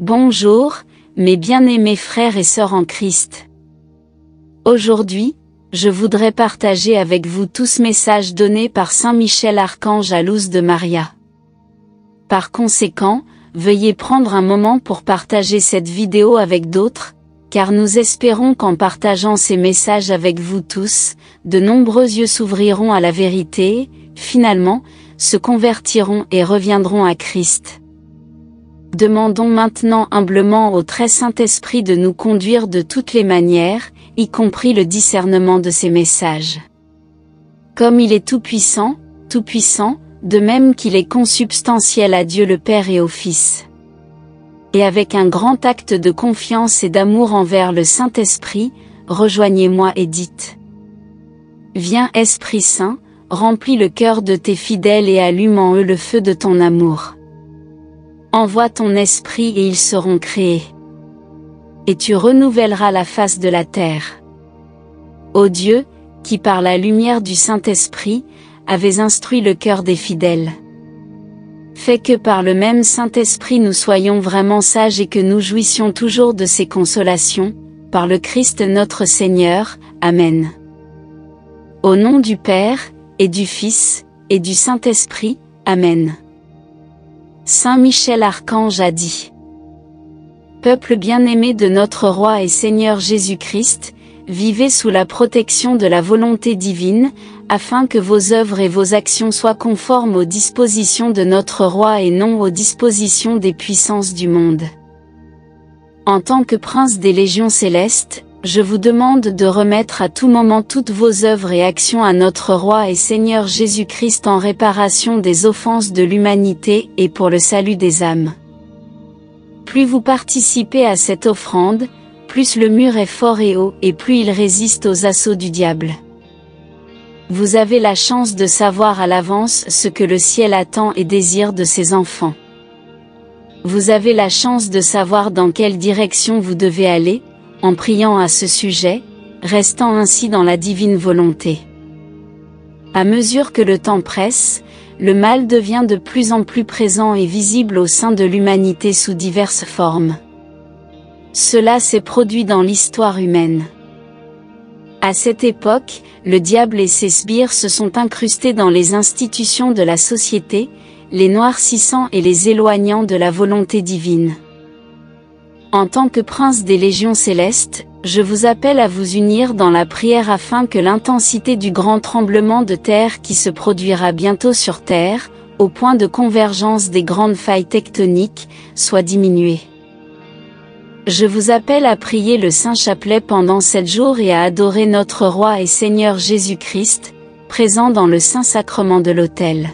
Bonjour, mes bien-aimés frères et sœurs en Christ. Aujourd'hui, je voudrais partager avec vous tous messages donnés par Saint Michel Archange à Luz de Maria. Par conséquent, veuillez prendre un moment pour partager cette vidéo avec d'autres, car nous espérons qu'en partageant ces messages avec vous tous, de nombreux yeux s'ouvriront à la vérité et, finalement, se convertiront et reviendront à Christ. Demandons maintenant humblement au très Saint-Esprit de nous conduire de toutes les manières, y compris le discernement de ces messages. Comme il est tout-puissant, de même qu'il est consubstantiel à Dieu le Père et au Fils. Et avec un grand acte de confiance et d'amour envers le Saint-Esprit, rejoignez-moi et dites: Viens Esprit Saint, remplis le cœur de tes fidèles et allume en eux le feu de ton amour. Envoie ton esprit et ils seront créés. Et tu renouvelleras la face de la terre. Ô Dieu, qui par la lumière du Saint-Esprit, avais instruit le cœur des fidèles. Fais que par le même Saint-Esprit nous soyons vraiment sages et que nous jouissions toujours de ses consolations, par le Christ notre Seigneur. Amen. Au nom du Père, et du Fils, et du Saint-Esprit. Amen. Saint Michel Archange a dit: Peuple bien-aimé de notre Roi et Seigneur Jésus-Christ, vivez sous la protection de la volonté divine, afin que vos œuvres et vos actions soient conformes aux dispositions de notre Roi et non aux dispositions des puissances du monde. En tant que prince des légions célestes, je vous demande de remettre à tout moment toutes vos œuvres et actions à notre Roi et Seigneur Jésus-Christ en réparation des offenses de l'humanité et pour le salut des âmes. Plus vous participez à cette offrande, plus le mur est fort et haut et plus il résiste aux assauts du diable. Vous avez la chance de savoir à l'avance ce que le ciel attend et désire de ses enfants. Vous avez la chance de savoir dans quelle direction vous devez aller, en priant à ce sujet, restant ainsi dans la divine volonté. À mesure que le temps presse, le mal devient de plus en plus présent et visible au sein de l'humanité sous diverses formes. Cela s'est produit dans l'histoire humaine. À cette époque, le diable et ses sbires se sont incrustés dans les institutions de la société, les noircissant et les éloignant de la volonté divine. En tant que prince des légions célestes, je vous appelle à vous unir dans la prière afin que l'intensité du grand tremblement de terre qui se produira bientôt sur terre, au point de convergence des grandes failles tectoniques, soit diminuée. Je vous appelle à prier le Saint Chapelet pendant 7 jours et à adorer notre Roi et Seigneur Jésus-Christ, présent dans le Saint-Sacrement de l'autel.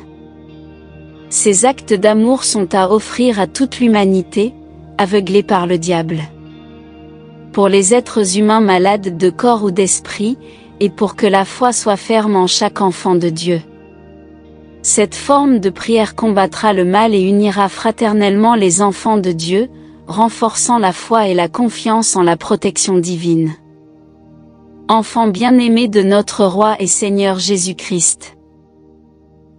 Ces actes d'amour sont à offrir à toute l'humanité, aveuglés par le diable. Pour les êtres humains malades de corps ou d'esprit, et pour que la foi soit ferme en chaque enfant de Dieu. Cette forme de prière combattra le mal et unira fraternellement les enfants de Dieu, renforçant la foi et la confiance en la protection divine. Enfants bien-aimés de notre Roi et Seigneur Jésus-Christ.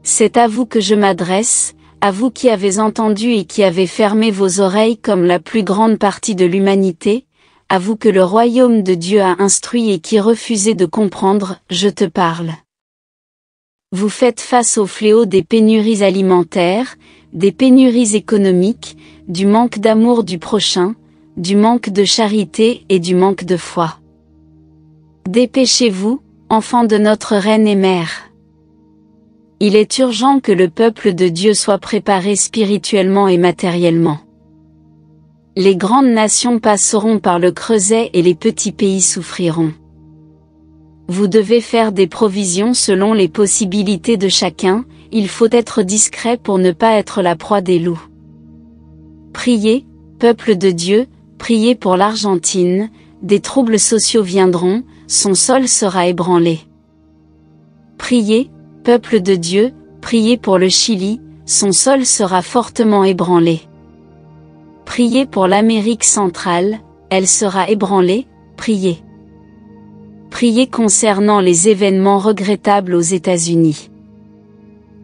C'est à vous que je m'adresse, à vous qui avez entendu et qui avez fermé vos oreilles comme la plus grande partie de l'humanité, à vous que le royaume de Dieu a instruit et qui refusez de comprendre, je te parle. Vous faites face au fléau des pénuries alimentaires, des pénuries économiques, du manque d'amour du prochain, du manque de charité et du manque de foi. Dépêchez-vous, enfants de notre Reine et Mère. Il est urgent que le peuple de Dieu soit préparé spirituellement et matériellement. Les grandes nations passeront par le creuset et les petits pays souffriront. Vous devez faire des provisions selon les possibilités de chacun, il faut être discret pour ne pas être la proie des loups. Priez, peuple de Dieu, priez pour l'Argentine, des troubles sociaux viendront, son sol sera ébranlé. Priez, peuple de Dieu, priez pour le Chili, son sol sera fortement ébranlé. Priez pour l'Amérique centrale, elle sera ébranlée, priez. Priez concernant les événements regrettables aux États-Unis.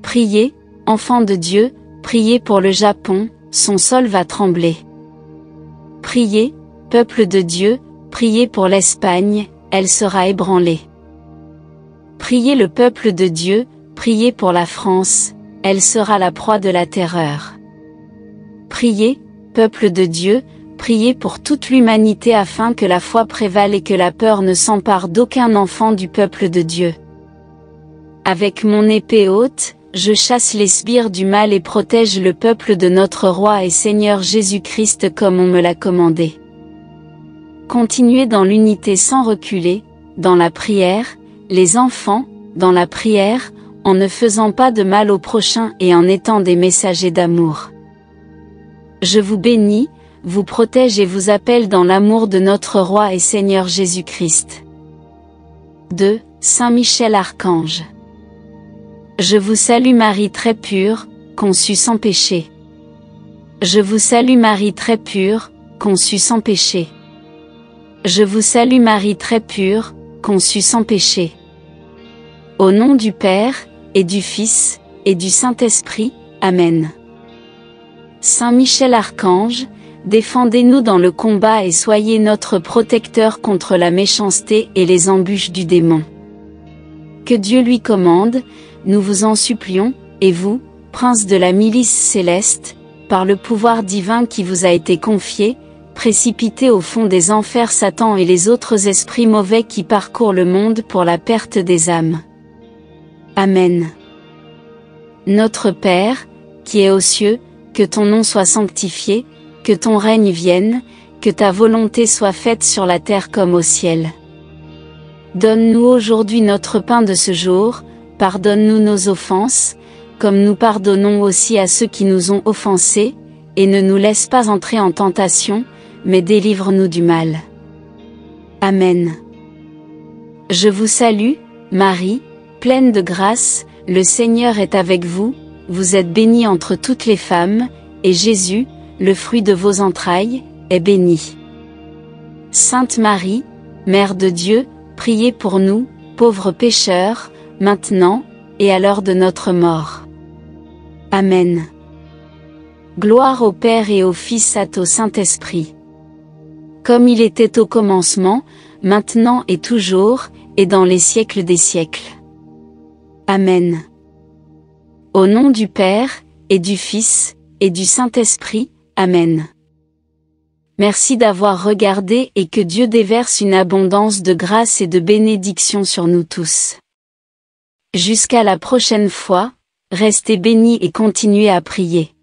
Priez, enfants de Dieu, priez pour le Japon, son sol va trembler. Priez, peuple de Dieu, priez pour l'Espagne, elle sera ébranlée. Priez le peuple de Dieu, priez pour la France, elle sera la proie de la terreur. Priez, peuple de Dieu, priez pour toute l'humanité afin que la foi prévale et que la peur ne s'empare d'aucun enfant du peuple de Dieu. Avec mon épée haute, je chasse les sbires du mal et protège le peuple de notre roi et Seigneur Jésus-Christ comme on me l'a commandé. Continuez dans l'unité sans reculer, dans la prière, les enfants, dans la prière, en ne faisant pas de mal au prochain et en étant des messagers d'amour. Je vous bénis, vous protège et vous appelle dans l'amour de notre roi et Seigneur Jésus-Christ. 2. Saint Michel Archange. Je vous salue Marie très pure, conçue sans péché. Je vous salue Marie très pure, conçue sans péché. Je vous salue Marie très pure, conçue sans péché. Au nom du Père, et du Fils, et du Saint-Esprit, Amen. Saint Michel Archange, défendez-nous dans le combat et soyez notre protecteur contre la méchanceté et les embûches du démon. Que Dieu lui commande, nous vous en supplions, et vous, prince de la milice céleste, par le pouvoir divin qui vous a été confié, précipitez au fond des enfers Satan et les autres esprits mauvais qui parcourent le monde pour la perte des âmes. Amen. Notre Père, qui es aux cieux, que ton nom soit sanctifié, que ton règne vienne, que ta volonté soit faite sur la terre comme au ciel. Donne-nous aujourd'hui notre pain de ce jour, pardonne-nous nos offenses, comme nous pardonnons aussi à ceux qui nous ont offensés, et ne nous laisse pas entrer en tentation, mais délivre-nous du mal. Amen. Je vous salue, Marie, pleine de grâce, le Seigneur est avec vous, vous êtes bénie entre toutes les femmes, et Jésus, le fruit de vos entrailles, est béni. Sainte Marie, Mère de Dieu, priez pour nous, pauvres pécheurs, maintenant, et à l'heure de notre mort. Amen. Gloire au Père et au Fils et au Saint-Esprit. Comme il était au commencement, maintenant et toujours, et dans les siècles des siècles. Amen. Au nom du Père, et du Fils, et du Saint-Esprit, Amen. Merci d'avoir regardé et que Dieu déverse une abondance de grâce et de bénédiction sur nous tous. Jusqu'à la prochaine fois, restez bénis et continuez à prier.